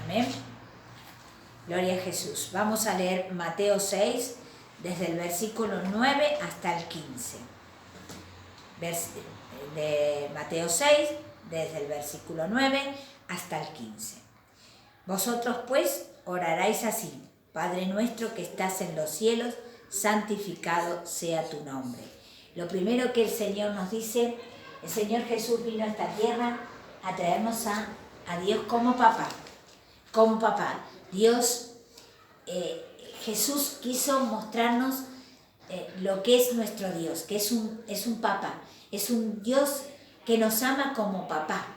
Amén. Gloria a Jesús. Vamos a leer Mateo 6, desde el versículo 9 hasta el 15. De Mateo 6, desde el versículo 9 hasta el 15. Vosotros pues oraréis así: Padre nuestro que estás en los cielos, santificado sea tu nombre. Lo primero que el Señor nos dice, el Señor Jesús vino a esta tierra a traernos a Dios como papá. Como papá. Dios, Jesús quiso mostrarnos lo que es nuestro Dios, que es un papá. Es un Dios que nos ama como papá,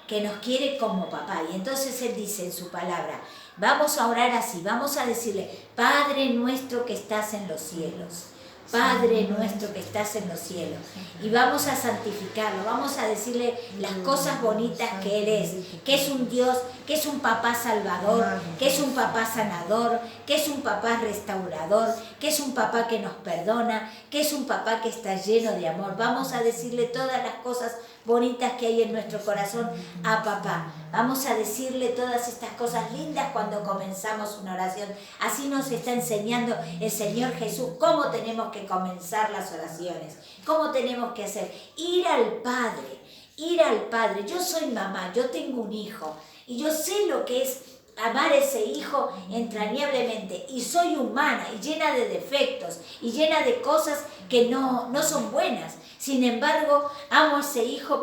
que nos quiere como papá. Y entonces Él dice en su palabra, vamos a orar así, vamos a decirle: Padre nuestro que estás en los cielos, Padre nuestro que estás en los cielos. Y vamos a santificarlo, vamos a decirle las cosas bonitas que Él es, que es un Dios, que es un papá salvador, que es un papá sanador, que es un papá restaurador, que es un papá que nos perdona, que es un papá que está lleno de amor. Vamos a decirle todas las cosas bonitas que hay en nuestro corazón a papá. Vamos a decirle todas estas cosas lindas cuando comenzamos una oración. Así nos está enseñando el Señor Jesús cómo tenemos que comenzar las oraciones, cómo tenemos que hacer. Ir al Padre. Yo soy mamá, yo tengo un hijo y yo sé lo que es amar a ese hijo entrañablemente, y soy humana y llena de defectos y llena de cosas que no son buenas. Sin embargo, amo a ese hijo,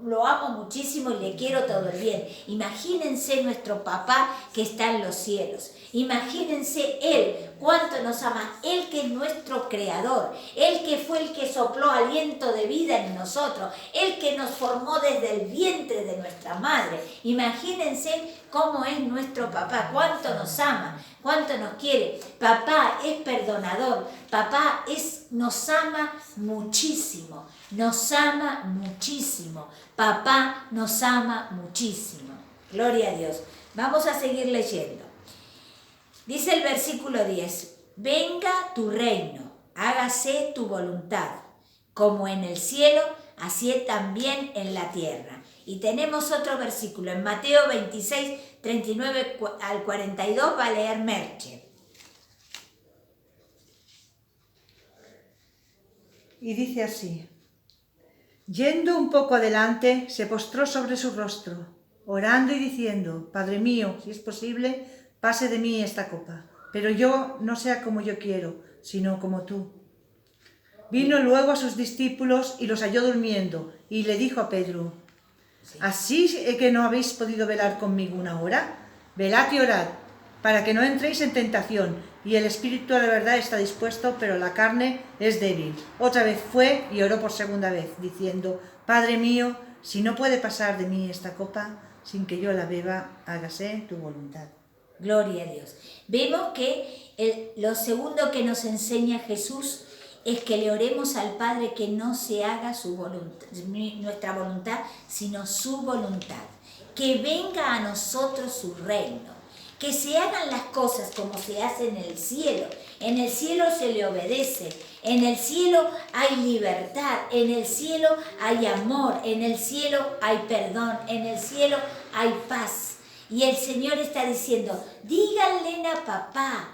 lo amo muchísimo y le quiero todo el bien. Imagínense nuestro papá que está en los cielos. Imagínense Él, cuánto nos ama. Él que es nuestro creador. Él que fue el que sopló aliento de vida en nosotros. Él que nos formó desde el vientre de nuestra madre. Imagínense cómo es nuestro papá, cuánto nos ama, cuánto nos quiere. Papá es perdonador. Papá nos ama muchísimo. Nos ama muchísimo. Papá nos ama muchísimo. Gloria a Dios. Vamos a seguir leyendo. Dice el versículo 10. Venga tu reino, hágase tu voluntad, como en el cielo, así también en la tierra. Y tenemos otro versículo en Mateo 26, 39 al 42, va a leer Merche. Y dice así: yendo un poco adelante, se postró sobre su rostro, orando y diciendo: Padre mío, si es posible, pase de mí esta copa, pero yo no sea como yo quiero, sino como tú. Vino luego a sus discípulos y los halló durmiendo, y le dijo a Pedro: ¿así que no habéis podido velar conmigo una hora? Velad y orad, para que no entréis en tentación, y el espíritu a la verdad está dispuesto, pero la carne es débil. Otra vez fue y oró por segunda vez, diciendo: Padre mío, si no puede pasar de mí esta copa sin que yo la beba, hágase tu voluntad. Gloria a Dios. Vemos que lo segundo que nos enseña Jesús es que le oremos al Padre que no se haga nuestra voluntad, sino su voluntad. Que venga a nosotros su reino. Que se hagan las cosas como se hace en el cielo. En el cielo se le obedece. En el cielo hay libertad. En el cielo hay amor. En el cielo hay perdón. En el cielo hay paz. Y el Señor está diciendo: díganle a papá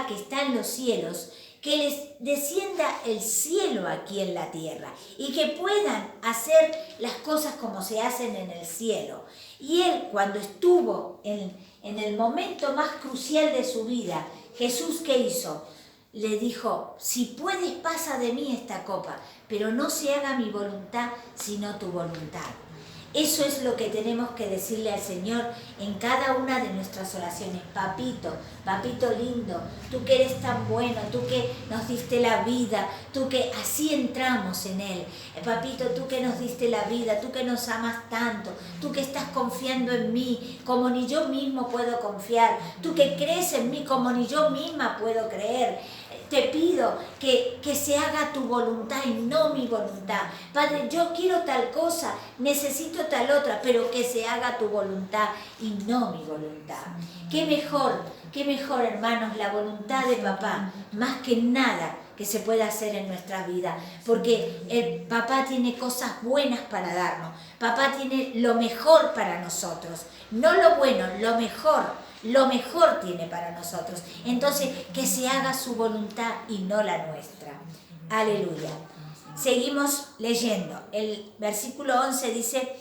que está en los cielos, que les descienda el cielo aquí en la tierra y que puedan hacer las cosas como se hacen en el cielo. Y Él, cuando estuvo en el momento más crucial de su vida, Jesús, ¿qué hizo? Le dijo: si puedes, pasa de mí esta copa, pero no se haga mi voluntad, sino tu voluntad. Eso es lo que tenemos que decirle al Señor en cada una de nuestras oraciones. Papito, papito lindo, tú que eres tan bueno, tú que nos diste la vida, tú que así entramos en Él. Papito, tú que nos diste la vida, tú que nos amas tanto, tú que estás confiando en mí como ni yo mismo puedo confiar, tú que crees en mí como ni yo misma puedo creer. Te pido que se haga tu voluntad y no mi voluntad. Padre, yo quiero tal cosa, necesito tal otra, pero que se haga tu voluntad y no mi voluntad. Qué mejor, hermanos, la voluntad de papá, más que nada que se pueda hacer en nuestra vida, porque el papá tiene cosas buenas para darnos, papá tiene lo mejor para nosotros, no lo bueno, lo mejor tiene para nosotros. Entonces, que se haga su voluntad y no la nuestra. Aleluya. Seguimos leyendo. El versículo 11 dice,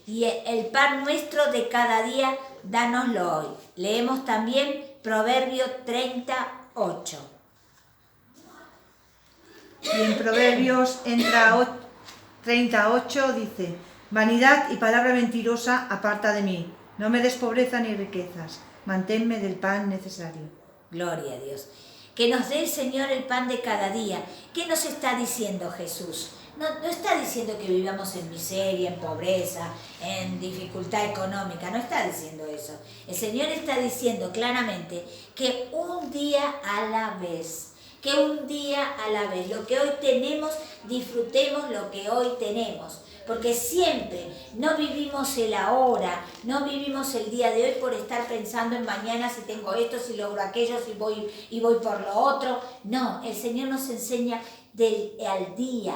y el pan nuestro de cada día, dánoslo hoy. Leemos también Proverbio 38. Y en Proverbios 38 dice, vanidad y palabra mentirosa aparta de mí. No me des pobreza ni riquezas. Manténme del pan necesario. Gloria a Dios. Que nos dé el Señor el pan de cada día. ¿Qué nos está diciendo Jesús? No está diciendo que vivamos en miseria, en pobreza, en dificultad económica. No está diciendo eso. El Señor está diciendo claramente que un día a la vez. Que un día a la vez. Lo que hoy tenemos, disfrutemos lo que hoy tenemos. Porque siempre no vivimos el ahora, no vivimos el día de hoy por estar pensando en mañana si tengo esto, si logro aquello, si voy por lo otro. No, el Señor nos enseña al día.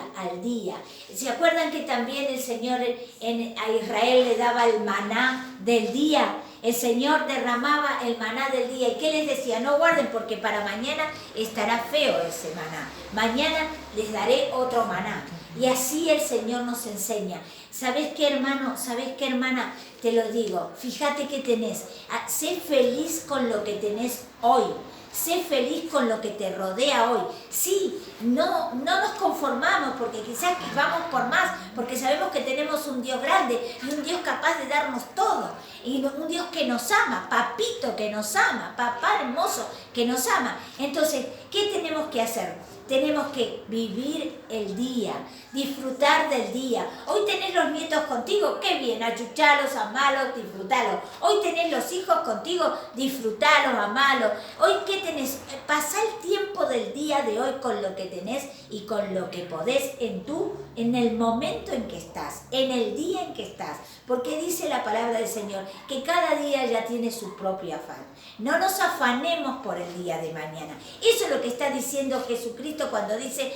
¿Se acuerdan que también el Señor a Israel le daba el maná del día? El Señor derramaba el maná del día. ¿Y qué les decía? No guarden porque para mañana estará feo ese maná. Mañana les daré otro maná. Y así el Señor nos enseña. ¿Sabes qué, hermano? ¿Sabes qué, hermana? Te lo digo. Fíjate que tenés. Sé feliz con lo que tenés hoy. Sé feliz con lo que te rodea hoy. Sí, no nos conformamos porque quizás vamos por más, porque sabemos que tenemos un Dios grande y un Dios capaz de darnos todo. Y un Dios que nos ama, papito que nos ama, papá hermoso que nos ama. Entonces, ¿qué tenemos que hacer? Tenemos que vivir el día, disfrutar del día. Hoy tenés los nietos contigo, qué bien, achuchalos, amalos, disfrutalos. Hoy tenés los hijos contigo, disfrutalos, amalos. Hoy, ¿qué tenés? Pasá el tiempo del día de hoy con lo que tenés y con lo que podés en el momento en que estás, en el día en que estás. Porque dice la palabra del Señor que cada día ya tiene su propio afán. No nos afanemos por el día de mañana. Eso es lo que está diciendo Jesucristo cuando dice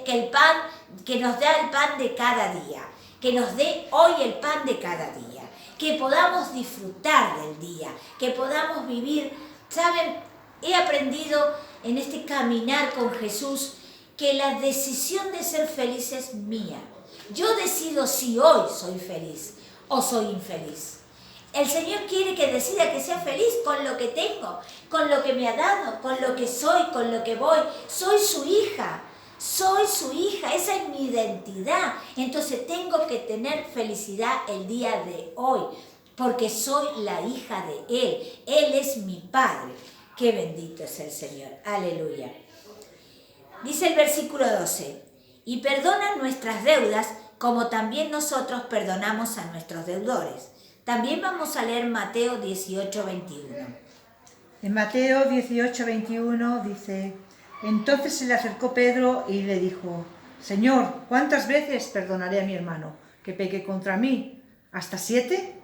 que nos da el pan de cada día. Que nos dé hoy el pan de cada día. Que podamos disfrutar del día. Que podamos vivir. ¿Saben? He aprendido en este caminar con Jesús que la decisión de ser feliz es mía. Yo decido si hoy soy feliz o soy infeliz. El Señor quiere que decida que sea feliz con lo que tengo, con lo que me ha dado, con lo que soy, con lo que voy. Soy su hija, esa es mi identidad. Entonces tengo que tener felicidad el día de hoy, porque soy la hija de Él. Él es mi Padre. Qué bendito es el Señor. Aleluya. Dice el versículo 12, y perdona nuestras deudas como también nosotros perdonamos a nuestros deudores. También vamos a leer Mateo 18, 21. En Mateo 18, 21 dice, entonces se le acercó Pedro y le dijo, Señor, ¿cuántas veces perdonaré a mi hermano que peque contra mí? ¿Hasta 7?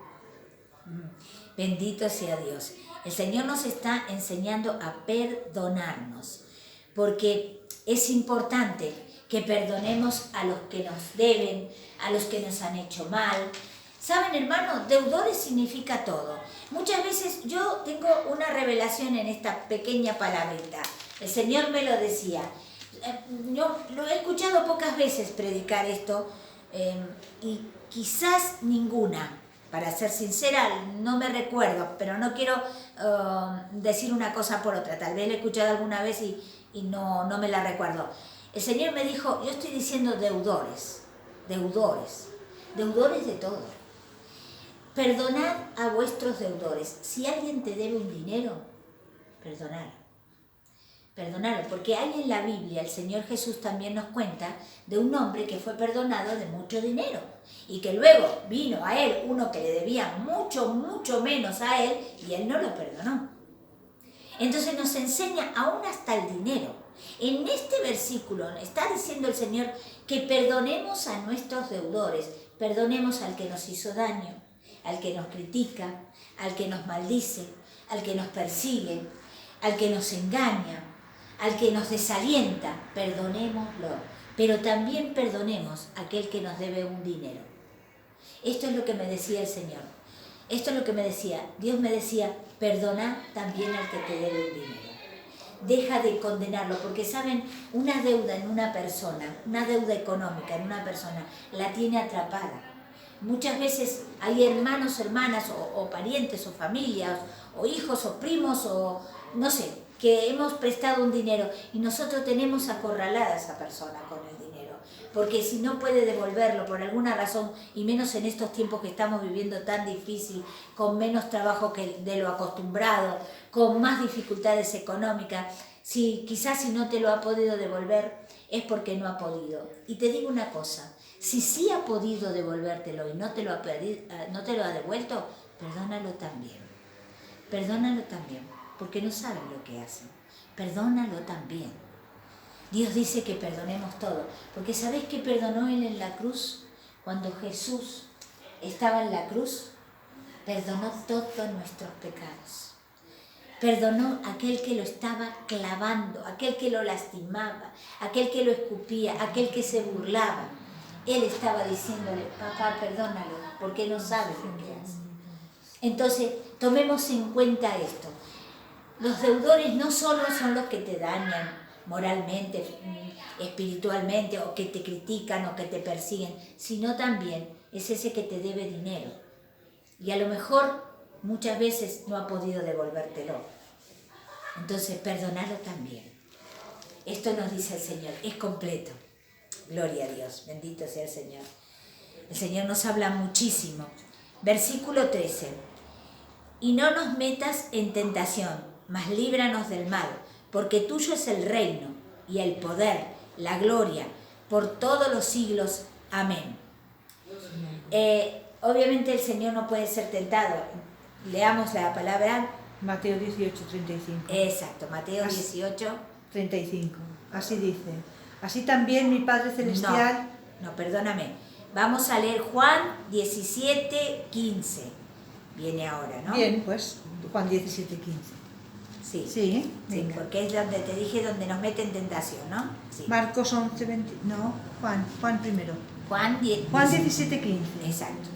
Bendito sea Dios. El Señor nos está enseñando a perdonarnos, porque es importante que perdonemos a los que nos deben, a los que nos han hecho mal. ¿Saben, hermanos? Deudores significa todo. Muchas veces yo tengo una revelación en esta pequeña palabrita. El Señor me lo decía. Yo lo he escuchado pocas veces predicar esto y quizás ninguna. Para ser sincera, no me recuerdo, pero no quiero decir una cosa por otra. Tal vez la he escuchado alguna vez y no me la recuerdo. El Señor me dijo, yo estoy diciendo deudores de todo. Perdonad a vuestros deudores. Si alguien te debe un dinero, perdonalo, porque hay en la Biblia, el Señor Jesús también nos cuenta de un hombre que fue perdonado de mucho dinero y que luego vino a él uno que le debía mucho menos a él y él no lo perdonó. Entonces nos enseña aún hasta el dinero. En este versículo está diciendo el Señor que perdonemos a nuestros deudores, perdonemos al que nos hizo daño, al que nos critica, al que nos maldice, al que nos persigue, al que nos engaña, al que nos desalienta, perdonémoslo, pero también perdonemos a aquel que nos debe un dinero. Esto es lo que me decía el Señor. Esto es lo que me decía. Dios me decía, perdona también al que te debe un dinero. Deja de condenarlo, porque saben, una deuda en una persona, una deuda económica en una persona, la tiene atrapada. Muchas veces hay hermanos, hermanas, o parientes, o familias, o hijos, o primos, o no sé, que hemos prestado un dinero y nosotros tenemos acorralada a esa persona con el dinero. Porque si no puede devolverlo por alguna razón, y menos en estos tiempos que estamos viviendo tan difícil, con menos trabajo que de lo acostumbrado, con más dificultades económicas, quizás si no te lo ha podido devolver, es porque no ha podido. Y te digo una cosa, si sí ha podido devolvértelo y no te lo ha devuelto, perdónalo también. Perdónalo también, porque no saben lo que hacen. Perdónalo también. Dios dice que perdonemos todo, porque ¿sabés qué perdonó Él en la cruz? Cuando Jesús estaba en la cruz, perdonó todos nuestros pecados. Perdonó a aquel que lo estaba clavando, aquel que lo lastimaba, aquel que lo escupía, aquel que se burlaba. Él estaba diciéndole, papá, perdónalo, porque no sabes lo que hace. Entonces, tomemos en cuenta esto. Los deudores no solo son los que te dañan moralmente, espiritualmente, o que te critican o que te persiguen, sino también es ese que te debe dinero. Y a lo mejor muchas veces no ha podido devolvértelo. Entonces, perdonalo también. Esto nos dice el Señor, es completo. Gloria a Dios, bendito sea el Señor. El Señor nos habla muchísimo. Versículo 13. Y no nos metas en tentación, mas líbranos del mal, porque tuyo es el reino, y el poder, la gloria, por todos los siglos. Amén. Obviamente el Señor no puede ser tentado. Leamos la palabra. Mateo 18:35. Exacto, Mateo 35. Así dice. Así también mi Padre Celestial... No, perdóname. Vamos a leer Juan 17:15. Viene ahora, ¿no? Bien, pues Juan 17:15. Sí, sí, porque es donde te dije, donde nos mete en tentación, ¿no? Sí. Marcos 11:20. No, Juan primero. Juan 17:15. Exacto.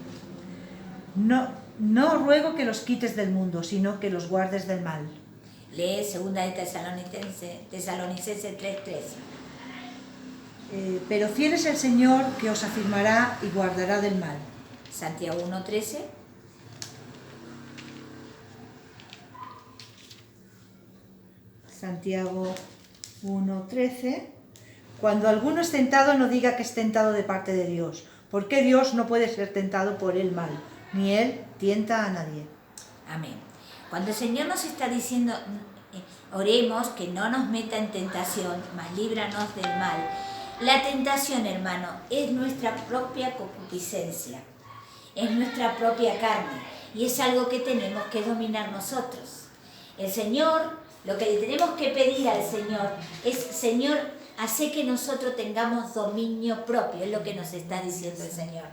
No ruego que los quites del mundo, sino que los guardes del mal. Lee 2 de Tesalonicenses 3:13. Pero fiel es el Señor que os afirmará y guardará del mal. Santiago 1:13. Santiago 1:13. Cuando alguno es tentado, no diga que es tentado de parte de Dios, porque Dios no puede ser tentado por el mal, ni Él tienta a nadie. Amén. Cuando el Señor nos está diciendo, oremos que no nos meta en tentación, mas líbranos del mal. La tentación, hermano, es nuestra propia concupiscencia, es nuestra propia carne, y es algo que tenemos que dominar nosotros. El Señor, lo que le tenemos que pedir al Señor es, Señor, hace que nosotros tengamos dominio propio, es lo que nos está diciendo el Señor.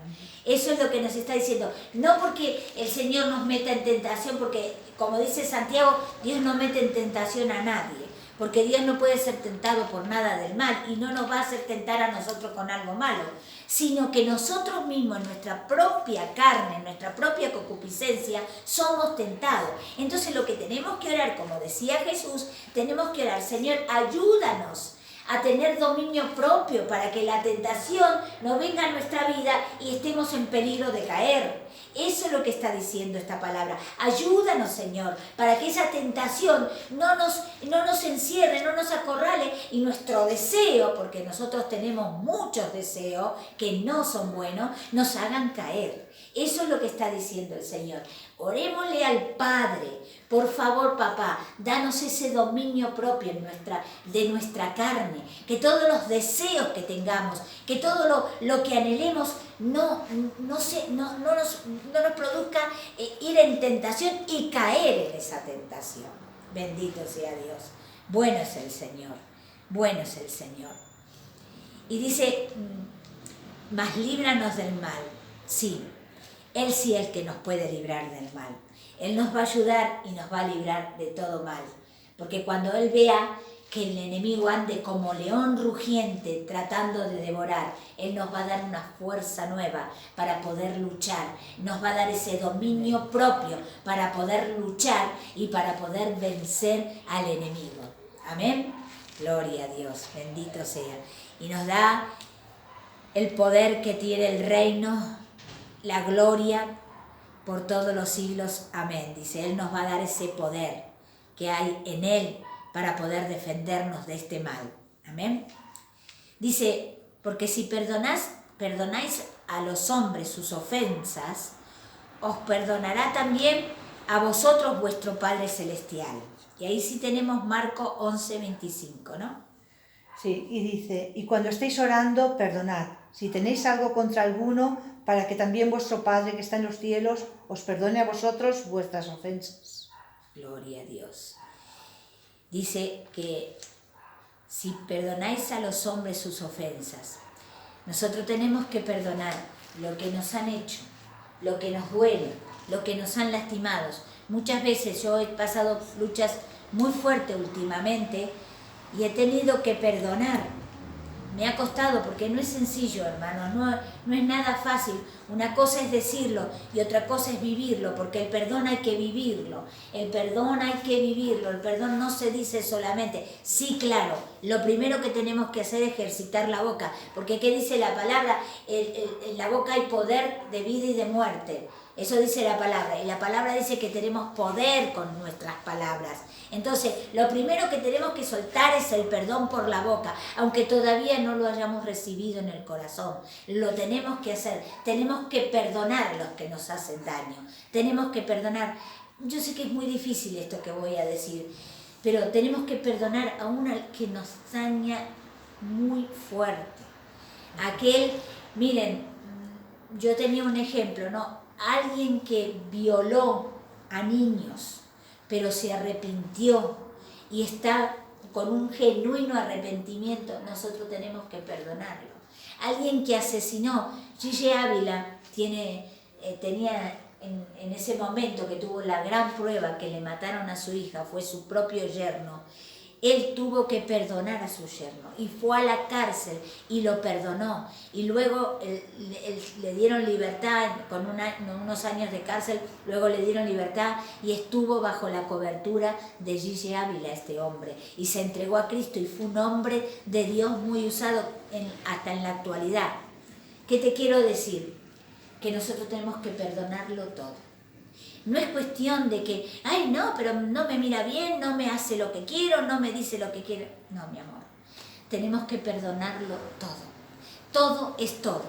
Eso es lo que nos está diciendo. No porque el Señor nos meta en tentación, porque como dice Santiago, Dios no mete en tentación a nadie. Porque Dios no puede ser tentado por nada del mal y no nos va a hacer tentar a nosotros con algo malo, sino que nosotros mismos, en nuestra propia carne, en nuestra propia concupiscencia, somos tentados. Entonces lo que tenemos que orar, como decía Jesús, tenemos que orar, Señor, ayúdanos a tener dominio propio para que la tentación no venga a nuestra vida y estemos en peligro de caer. Eso es lo que está diciendo esta palabra. Ayúdanos, Señor, para que esa tentación no nos encierre, no nos acorrale y nuestro deseo, porque nosotros tenemos muchos deseos que no son buenos, nos hagan caer. Eso es lo que está diciendo el Señor. Orémosle al Padre. Por favor, papá, danos ese dominio propio de nuestra carne. Que todos los deseos que tengamos, que todo lo que anhelemos no nos produzca ir en tentación y caer en esa tentación. Bendito sea Dios. Bueno es el Señor. Bueno es el Señor. Y dice, mas líbranos del mal. Sí. Él sí es el que nos puede librar del mal. Él nos va a ayudar y nos va a librar de todo mal. Porque cuando Él vea que el enemigo ande como león rugiente tratando de devorar. Él nos va a dar una fuerza nueva para poder luchar. Nos va a dar ese dominio propio para poder luchar y para poder vencer al enemigo. Amén. Gloria a Dios, bendito sea. Y nos da el poder que tiene el reino, la gloria por todos los siglos. Amén. Dice, Él nos va a dar ese poder que hay en Él para poder defendernos de este mal. Amén. Dice, porque si perdonáis a los hombres sus ofensas, os perdonará también a vosotros vuestro Padre Celestial. Y ahí sí tenemos Marcos 11:25, ¿no? Sí, y dice, y cuando estéis orando, perdonad, si tenéis algo contra alguno, para que también vuestro Padre que está en los cielos os perdone a vosotros vuestras ofensas. Gloria a Dios. Dice que si perdonáis a los hombres sus ofensas, nosotros tenemos que perdonar lo que nos han hecho, lo que nos duele, lo que nos han lastimado. Muchas veces yo he pasado luchas muy fuertes últimamente y he tenido que perdonar. Me ha costado porque no es sencillo, hermanos, no es nada fácil. Una cosa es decirlo y otra cosa es vivirlo, porque el perdón hay que vivirlo. El perdón hay que vivirlo, el perdón no se dice solamente. Sí, claro, lo primero que tenemos que hacer es ejercitar la boca, porque ¿qué dice la palabra? En la boca hay poder de vida y de muerte. Eso dice la palabra, y la palabra dice que tenemos poder con nuestras palabras. Entonces, lo primero que tenemos que soltar es el perdón por la boca, aunque todavía no lo hayamos recibido en el corazón. Lo tenemos que hacer, tenemos que perdonar a los que nos hacen daño, tenemos que perdonar. Yo sé que es muy difícil esto que voy a decir, pero tenemos que perdonar aún al que nos daña muy fuerte. Aquel, miren, yo tenía un ejemplo, ¿no? Alguien que violó a niños, pero se arrepintió y está con un genuino arrepentimiento, nosotros tenemos que perdonarlo. Alguien que asesinó, Gigi Ávila tenía en ese momento que tuvo la gran prueba que le mataron a su hija, fue su propio yerno. Él tuvo que perdonar a su yerno y fue a la cárcel y lo perdonó. Y luego le dieron libertad, con unos años de cárcel, luego le dieron libertad y estuvo bajo la cobertura de Gigi Ávila, este hombre. Y se entregó a Cristo y fue un hombre de Dios muy usado hasta en la actualidad. ¿Qué te quiero decir? Que nosotros tenemos que perdonarlo todo. No es cuestión de que, ay no, pero no me mira bien, no me hace lo que quiero, no me dice lo que quiero. No, mi amor, tenemos que perdonarlo todo. Todo es todo.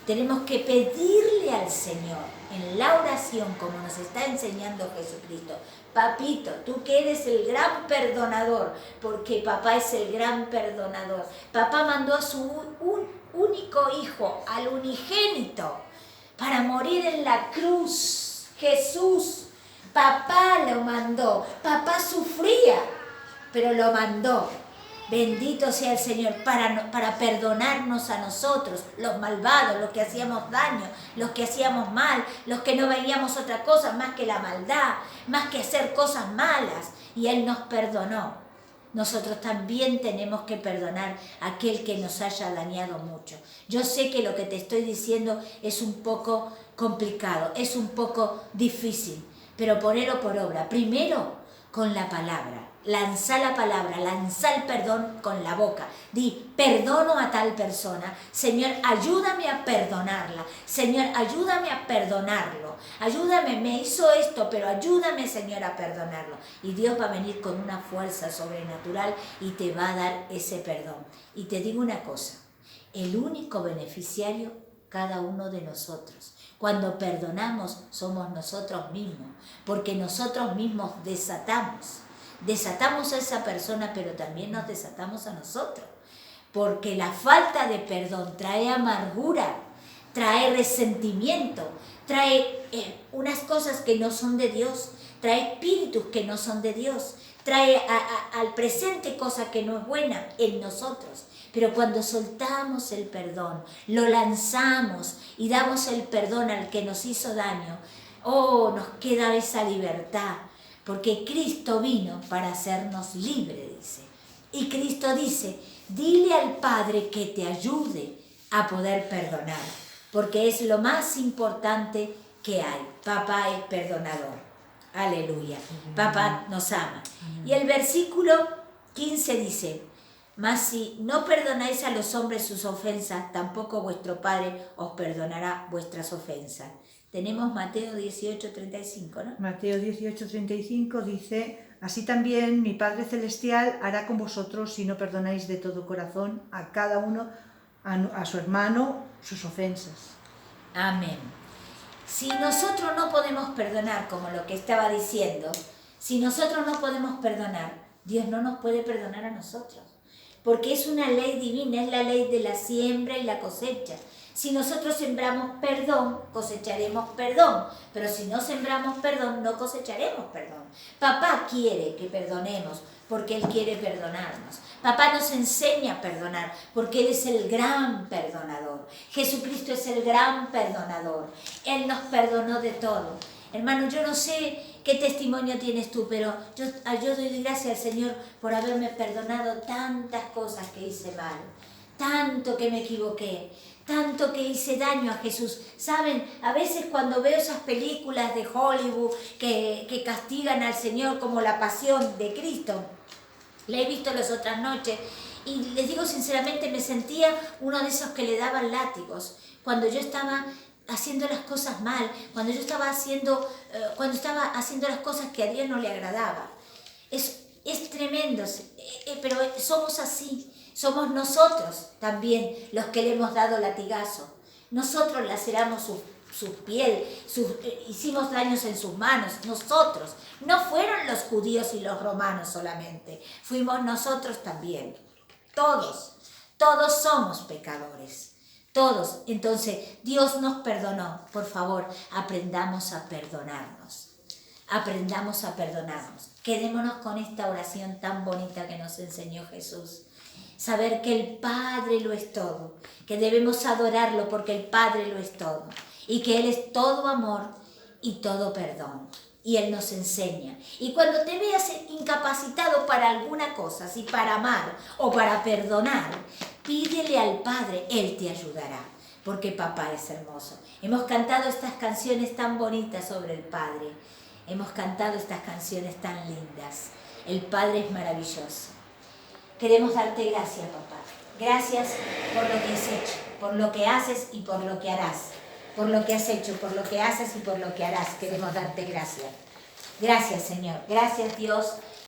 Tenemos que pedirle al Señor en la oración, como nos está enseñando Jesucristo. Papito, tú que eres el gran perdonador, porque papá es el gran perdonador. Papá mandó a su único hijo, al unigénito, para morir en la cruz. Jesús, papá lo mandó, papá sufría, pero lo mandó. Bendito sea el Señor para perdonarnos a nosotros, los malvados, los que hacíamos daño, los que hacíamos mal, los que no veíamos otra cosa más que la maldad, más que hacer cosas malas, y Él nos perdonó. Nosotros también tenemos que perdonar a aquel que nos haya dañado mucho. Yo sé que lo que te estoy diciendo es un poco complicado, es un poco difícil, pero ponelo por obra. Primero, con la palabra. Lanza la palabra, lanza el perdón con la boca. Di, perdono a tal persona. Señor, ayúdame a perdonarla. Señor, ayúdame a perdonarlo. Ayúdame, me hizo esto, pero ayúdame, Señor, a perdonarlo. Y Dios va a venir con una fuerza sobrenatural y te va a dar ese perdón. Y te digo una cosa, el único beneficiario, cada uno de nosotros. Cuando perdonamos, somos nosotros mismos, porque nosotros mismos desatamos a esa persona, pero también nos desatamos a nosotros, porque la falta de perdón trae amargura, trae resentimiento, trae unas cosas que no son de Dios, trae espíritus que no son de Dios, trae al presente cosas que no es buena en nosotros. Pero cuando soltamos el perdón, lo lanzamos y damos el perdón al que nos hizo daño, nos queda esa libertad. Porque Cristo vino para hacernos libres, dice. Y Cristo dice, dile al Padre que te ayude a poder perdonar, porque es lo más importante que hay. Papá es perdonador. Aleluya. Papá nos ama. Y el versículo 15 dice, mas si no perdonáis a los hombres sus ofensas, tampoco vuestro Padre os perdonará vuestras ofensas. Tenemos Mateo 18:35, ¿no? Mateo 18:35 dice, así también mi Padre Celestial hará con vosotros si no perdonáis de todo corazón a cada uno, a su hermano, sus ofensas. Amén. Si nosotros no podemos perdonar, como lo que estaba diciendo, si nosotros no podemos perdonar, Dios no nos puede perdonar a nosotros. Porque es una ley divina, es la ley de la siembra y la cosecha. Si nosotros sembramos perdón, cosecharemos perdón. Pero si no sembramos perdón, no cosecharemos perdón. Papá quiere que perdonemos porque Él quiere perdonarnos. Papá nos enseña a perdonar porque Él es el gran perdonador. Jesucristo es el gran perdonador. Él nos perdonó de todo. Hermano, yo no sé qué testimonio tienes tú, pero yo doy gracias al Señor por haberme perdonado tantas cosas que hice mal, tanto que me equivoqué, tanto que hice daño a Jesús. ¿Saben? A veces cuando veo esas películas de Hollywood que castigan al Señor como La Pasión de Cristo, la he visto las otras noches y les digo sinceramente, me sentía uno de esos que le daban látigos cuando yo estaba haciendo las cosas mal, cuando estaba haciendo las cosas que a Dios no le agradaba. Es tremendo, pero somos así, somos nosotros también los que le hemos dado latigazo. Nosotros laceramos su piel, hicimos daños en sus manos, nosotros. No fueron los judíos y los romanos solamente, fuimos nosotros también. Todos somos pecadores. Todos. Entonces, Dios nos perdonó. Por favor, aprendamos a perdonarnos. Aprendamos a perdonarnos. Quedémonos con esta oración tan bonita que nos enseñó Jesús. Saber que el Padre lo es todo. Que debemos adorarlo porque el Padre lo es todo. Y que Él es todo amor y todo perdón. Y Él nos enseña. Y cuando te veas incapacitado para alguna cosa, si para amar o para perdonar, pídele al Padre, Él te ayudará, porque papá es hermoso. Hemos cantado estas canciones tan bonitas sobre el Padre. Hemos cantado estas canciones tan lindas. El Padre es maravilloso. Queremos darte gracias, papá. Gracias por lo que has hecho, por lo que haces y por lo que harás. Por lo que has hecho, por lo que haces y por lo que harás. Queremos darte gracias. Gracias, Señor. Gracias, Dios.